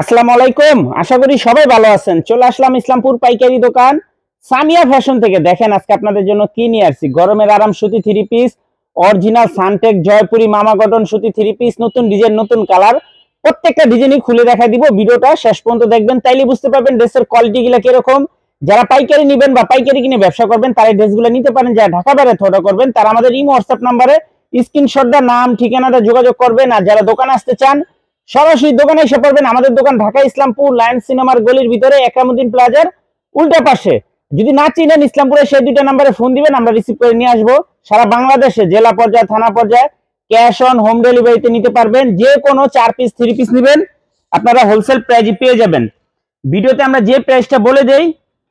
আসসালামু আলাইকুম। আশা করি সবাই ভালো আছেন। চলে আসলাম ইসলামপুর পাইকারি দোকান সামিয়া ফ্যাশন থেকে। দেখেন আজকে আপনাদের জন্য কি নিয়ে আসছি। গরমের আরাম সুতি three piece, original Suntech Jaipuri মামা কটন সুতি থ্রি পিস, নতুন ডিজাইন নতুন কালার। প্রত্যেকটা ডিজাইনই খুলে দেখা দিব। ভিডিওটা শেষ পর্যন্ত দেখবেন, তাইলে বুঝতে পারবেন ড্রেসের কোয়ালিটি গুলা কিরকম। যারা পাইকারি নেবেন বা পাইকারি কিনে ব্যবসা করবেন তারা এই ড্রেসগুলো নিতে পারেন। যারা ঢাকা বাইরে অর্ডার করবেন তারা আমাদের ইমো হোয়াটসঅ্যাপ নাম্বারে স্ক্রিনশট দা নাম ঠিকানাটা যোগাযোগ করবেন। আর যারা দোকানে আসতে চান সরাসরি দোকানে এসে পড়বেন। আমাদের দোকান ঢাকা ইসলামপুর লায়ন সিনেমার গলির ভিতরে একরামুদ্দিন প্লাজার উল্টা পাশে। যদি না চিনেন ইসলামপুরে সেই দুইটা নাম্বারে ফোন দিবেন, আমরা রিসিভ করে নিয়ে আসবো। সারা বাংলাদেশে জেলা পর্যায়ে থানা পর্যায়ে ক্যাশ অন হোম ডেলিভারিতে নিতে পারবেন। যে কোনো 4 পিস 3 পিস নেবেন আপনারা হোলসেল প্রাইজে পেয়ে যাবেন। ভিডিওতে আমরা যে প্রাইসটা বলে দেই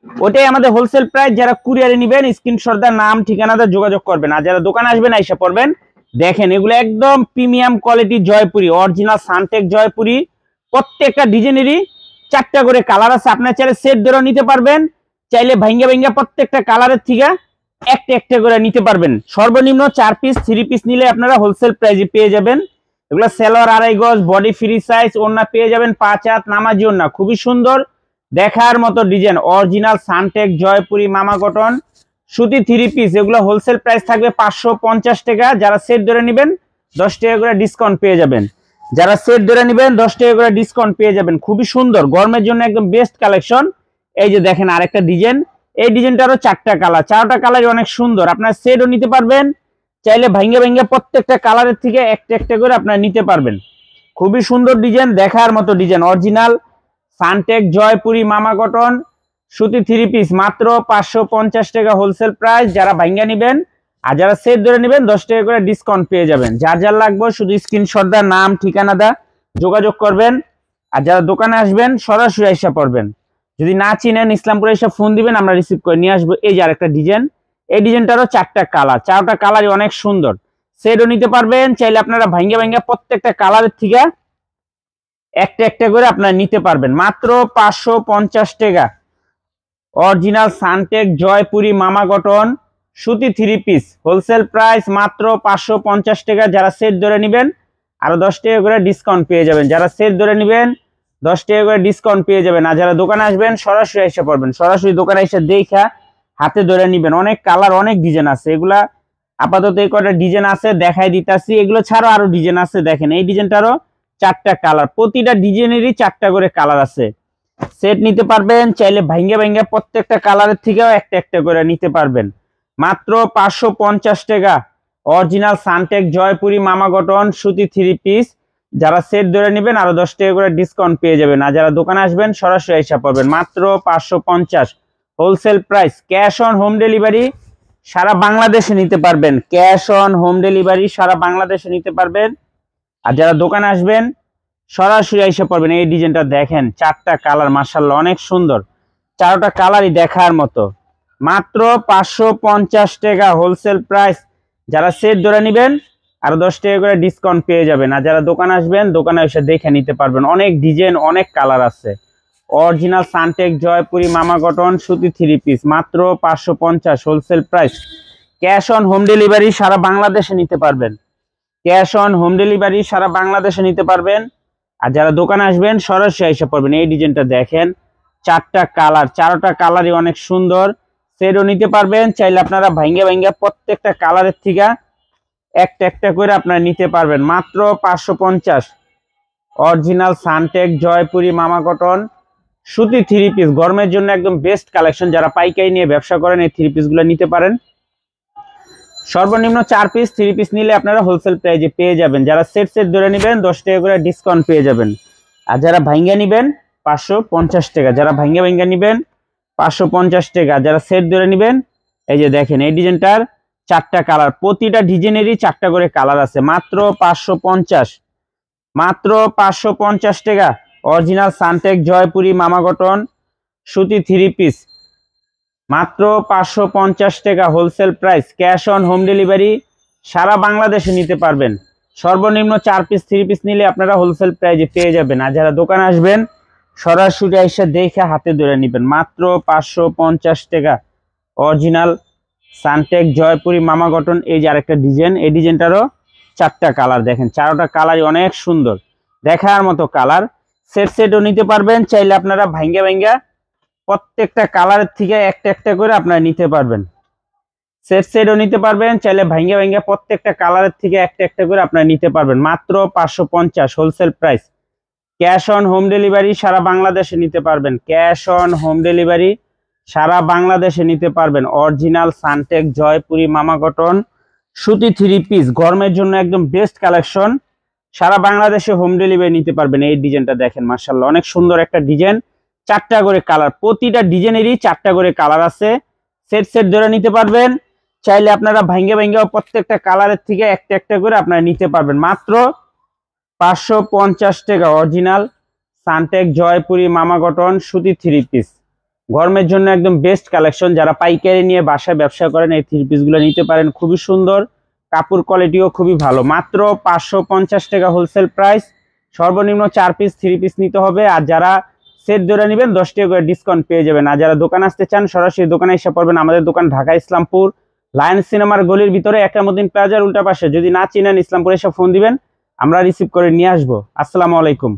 ওটাই আমাদের হোলসেল প্রাইস। যারা কুরিয়ারে নেবেন স্ক্রিনশট দা নাম ঠিকানাটা যোগাযোগ করবেন। আর যারা দোকানে আসবেন আইসা পড়বেন। দেখেন এগুলো একদম premium quality Jaipuri, original Suntech Jaipuri. প্রত্যেকটা ডিজাইনেরই 4টা করে কালার আছে। আপনার চাইলে সেট ধরে নিতে পারবেন, চাইলে ভাঙ্গা ভাঙ্গা প্রত্যেকটা কালারের থেকে একটা একটা করে নিতে পারবেন। সর্বনিম্ন 4 পিস 3 পিস নিলে আপনারা হোলসেল প্রাইসে পেয়ে যাবেন। এগুলো সেলোয়ার 2.5 গজ, বডি ফ্রি সাইজ, ওড়না পেয়ে যাবেন 5 হাত নামাজি ওড়না। খুবই সুন্দর দেখার মতো ডিজাইন, অরিজিনাল সানটেক জয়পুরি মামা কটন সুতি 3 পিস। এগুলো হোলসেল প্রাইস থাকবে 550 টাকা। যারা সেট ধরে নেবেন 10 টাকা করে ডিসকাউন্ট পেয়ে যাবেন। যারা সেট ধরে নেবেন 10 টাকা করে ডিসকাউন্ট পেয়ে যাবেন। খুবই সুন্দর, গরমের জন্য একদম বেস্ট কালেকশন। এই যে দেখেন আরেকটা ডিজাইন, এই ডিজাইনটারও 4টা কালার, 4টা কালারই অনেক সুন্দর। আপনারা সেটও নিতে পারবেন, চাইলে ভাঙ্গা ভাঙ্গা প্রত্যেকটা কালারের থেকে একটা একটা করে আপনারা নিতে পারবেন। খুবই সুন্দর ডিজাইন, দেখার মতো ডিজাইন, অরিজিনাল সানটেক জয়পুরি মামা কটন সুতি 3 পিস মাত্র 550 টাকা হোলসেল প্রাইস। যারা ভাঙ্গা নেবেন আর যারা সেট ধরে নেবেন 10 টাকা করে ডিসকাউন্ট পেয়ে যাবেন। যার যার লাগবে শুধু স্ক্রিনশট দা নাম ঠিকানা দা যোগাযোগ করবেন। আর যারা দোকানে আসবেন সরাসরি এসে পড়বেন। যদি না চিনেন ইসলামপুরে এসে ফোন দিবেন, আমরা রিসিভ করে নিয়ে আসবো। এই যে আরেকটা ডিজাইন, এই ডিজাইনটারও 4টা কালার, 4টা কালারই অনেক সুন্দর। সেটও নিতে পারবেন, চাইলে আপনারা ভাঙ্গা ভাঙ্গা প্রত্যেকটা কালারের থেকে একটা একটা করে আপনারা নিতে পারবেন। মাত্র 550 টাকা অরিজিনাল সানটেক জয়পুরি মামা কটন সুতি 3 পিস হোলসেল প্রাইস মাত্র 550 টাকা। যারা সেট ধরে নেবেন আরো 10 টাকা করে ডিসকাউন্ট পেয়ে যাবেন। যারা সেট ধরে নেবেন 10 টাকা করে ডিসকাউন্ট পেয়ে যাবেন। আর যারা দোকানে আসবেন সরাসরি এসে পড়বেন, সরাসরি দোকানে এসে দেখা হাতে ধরে নেবেন। অনেক কালার অনেক ডিজাইন আছে। এগুলা আপাতত এই কটা ডিজাইন আছে দেখাই দিতাছি, এগুলো ছাড়াও আরো ডিজাইন আছে। দেখেন এই ডিজাইনটারও 4টা কালার, প্রতিটা ডিজাইনেরই 4টা করে কালার আছে। সেট নিতে পারবেন, চাইলে ভাঙ্গা ভাঙ্গা প্রত্যেকটা কালারের থেকেও একটা একটা করে নিতে পারবেন। মাত্র 550 টাকা অরিজিনাল সানটেক জয়পুরি মামা কটন সুতি 3 পিস। যারা সেট ধরে নেবেন আরো 10 টাকা করে ডিসকাউন্ট পেয়ে যাবেন। আর যারা দোকানে আসবেন সরাসরি এসে পড়বেন। মাত্র 550 wholesale price. Cash on home delivery সারা বাংলাদেশে নিতে পারবেন। ক্যাশ অন হোম ডেলিভারি সারা বাংলাদেশে নিতে পারবেন। আর যারা দোকানে আসবেন সরাসরি এসে পড়বেন। এই ডিজাইনটা দেখেন, 4টা কালার মাশাআল্লাহ অনেক সুন্দর, 4টা কালারই দেখার মতো। মাত্র 550 টাকা হোলসেল প্রাইস। যারা সেট ধরে নেবেন আরো 10 টাকা করে ডিসকাউন্ট পেয়ে যাবেন। আর যারা দোকানে আসবেন দোকানে এসে দেখে নিতে পারবেন। অনেক ডিজাইন অনেক কালার আছে। অরিজিনাল সানটেক জয়পুরি মামা কটন সুতি 3 পিস মাত্র 550 wholesale price. Cash on home delivery সারা বাংলাদেশে নিতে পারবেন। ক্যাশ অন হোম ডেলিভারি সারা বাংলাদেশে নিতে পারবেন। আর যারা দোকানে আসবেন সরাসরি এসে পড়বেন। এই ডিজাইনটা দেখেন, 4টা কালার, 4টা কালারই অনেক সুন্দর। সেটও নিতে পারবেন, চাইলে আপনারা ভাঙ্গা ভাঙ্গা প্রত্যেকটা কালারের থেকে একটা একটা করে আপনারা নিতে পারবেন। মাত্র 550 অরিজিনাল সানটেক জয়পুরি মামা কটন সুতি 3 পিস। গরমের জন্য একদম বেস্ট কালেকশন। যারা পাইকারি নিয়ে ব্যবসা করেন এই 3 পিসগুলো নিতে পারেন। সর্বনিম্ন 4 পিস 3 পিস নিলে আপনারা হোলসেল প্রাইজে পেয়ে যাবেন। যারা সেট সেট ধরে নেবেন 10 টাকা করে ডিসকাউন্ট পেয়ে যাবেন। আর যারা ভাঙ্গা নেবেন 550 টাকা। যারা ভাঙ্গা ভাঙ্গা নেবেন 550 টাকা। যারা সেট ধরে নেবেন এই যে দেখেন এই ডিজাইনটার 4টা কালার, প্রতিটা ডিজাইনেরই 4টা করে কালার আছে। মাত্র 550, মাত্র 550 টাকা অরিজিনাল সানটেক জয়পুরি মামা কটন সুতি 3 পিস মাত্র 550 টাকা wholesale price. Cash on home delivery সারা বাংলাদেশে নিতে পারবেন। সর্বনিম্ন 4 পিস 3 পিস নিলে আপনারা হোলসেল প্রাইজে পেয়ে যাবেন। আর যারা দোকানে আসবেন সরাসরি এসে দেখে হাতে ধরে নেবেন। মাত্র 550 টাকা অরিজিনাল সানটেক জয়পুরি মামা কটন। এই যে আরেকটা ডিজাইন, এই ডিজাইনটারও 4টা কালার। দেখেন 4টা কালারই অনেক সুন্দর দেখার মতো কালার। সেট সেটও নিতে পারবেন, চাইলে আপনারা ভাঙ্গা ভাঙ্গা প্রত্যেকটা কালারের থেকে একটা একটা করে আপনারা নিতে পারবেন। সেট সেটও নিতে পারবেন, চাইলে ভাঙ্গা ভাঙ্গা প্রত্যেকটা কালারের থেকে একটা একটা করে আপনারা নিতে পারবেন। মাত্র 550 wholesale price. Cash on home delivery সারা বাংলাদেশে নিতে পারবেন। ক্যাশ অন হোম ডেলিভারি সারা বাংলাদেশে নিতে পারবেন। অরিজিনাল সানটেক জয়পুরি মামা কটন সুতি 3 পিস, গরমের জন্য একদম বেস্ট কালেকশন। সারা বাংলাদেশে হোম ডেলিভারি নিতে পারবেন। এই ডিজাইনটা দেখেন, মাশাআল্লাহ অনেক সুন্দর একটা ডিজাইন। 4টা করে কালার, প্রতিটা ডিজাইনেরই 4টা করে কালার আছে। সেট সেট ধরে নিতে পারবেন, চাইলে আপনারা ভাঙ্গে ভাঙ্গে প্রত্যেকটা কালারের থেকে একটা একটা করে আপনারা নিতে পারবেন। মাত্র 550 টাকা। অরিজিনাল সানটেক জয়পুরি মামা কটন সুতি 3 পিস, গরমের জন্য একদম বেস্ট কালেকশন। যারা পাইকারি নিয়ে বাসায় ব্যবসা করেন এই 3 পিসগুলো নিতে পারেন। খুবই সুন্দর, কাপড় কোয়ালিটিও খুবই ভালো। মাত্র 550 টাকা হোলসেল প্রাইস। সর্বনিম্ন 4 পিস 3 পিস নিতে হবে। আর যারা সেট ধরে নেবেন 10 টাকা করে ডিসকাউন্ট পেয়ে যাবেন। আর যারা দোকান আসতে চান সরাসরি দোকানে এসে পড়বেন। আমাদের দোকান ঢাকা ইসলামপুর লায়ন সিনেমার গলির ভিতরে একরামউদ্দিন প্লাজার উল্টা পাশে। যদি না চিনেন ইসলামপুরে এসে ফোন দিবেন, আমরা রিসিভ করে নিয়ে আসবো। আসসালামু আলাইকুম।